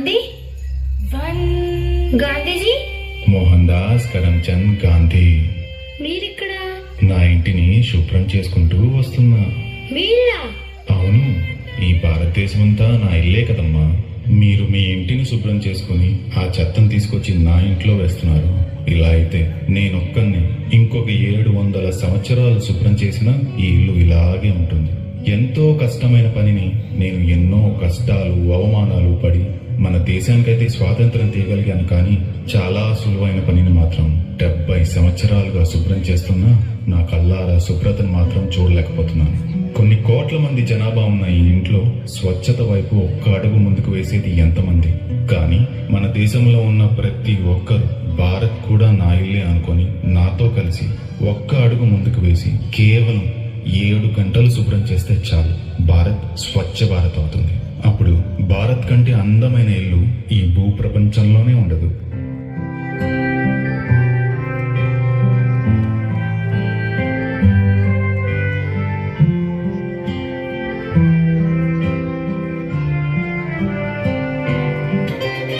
గాంధీ గాంధీజీ మోహన్ దాస్ కరమ్చంద్ గాంధీ. మీరిక్కడ? నా ఇంటిని శుభ్రం చేసుకుంటూ వస్తున్నా. వీళ్ళ? అవును, ఈ భారతదేశమంతా నా ఇల్లే కదమ్మా. మీరు మీ ఇంటిని శుభ్రం చేసుకుని ఆ చెత్తను తీసుకొచ్చి నా ఇంట్లో వేస్తున్నారు. ఇలా అయితే నేనొక్కడిని ఇంకొక 700 సంవత్సరాలు శుభ్రం చేసినా ఈ ఇల్లు ఇలాగే ఉంటుంది. ఎంతో కష్టమైన పనిని నేను ఎన్నో కష్టాలు అవమానాలు పడి మన దేశానికైతే స్వాతంత్రం తీయగలిగాను. కానీ చాలా సులువైన పనిని మాత్రం 70 సంవత్సరాలుగా శుభ్రం చేస్తున్నా నా కళ్ళారా శుభ్రతను మాత్రం చూడలేకపోతున్నాను. కొన్ని కోట్ల మంది జనాభా ఉన్న ఈ ఇంట్లో స్వచ్ఛత వైపు ఒక్క అడుగు ముందుకు వేసేది ఎంతమంది? కానీ మన దేశంలో ఉన్న ప్రతి ఒక్కరు భారత్ కూడా నా ఇల్లే అనుకొని నాతో కలిసి ఒక్క అడుగు ముందుకు వేసి కేవలం 7 గంటలు శుభ్రం చేస్తే చాలు, భారత్ స్వచ్ఛ భారత్ అవుతుంది. అప్పుడు భారత్ కంటే అందమైన ఇల్లు ఈ భూ ప్రపంచంలోనే ఉండదు.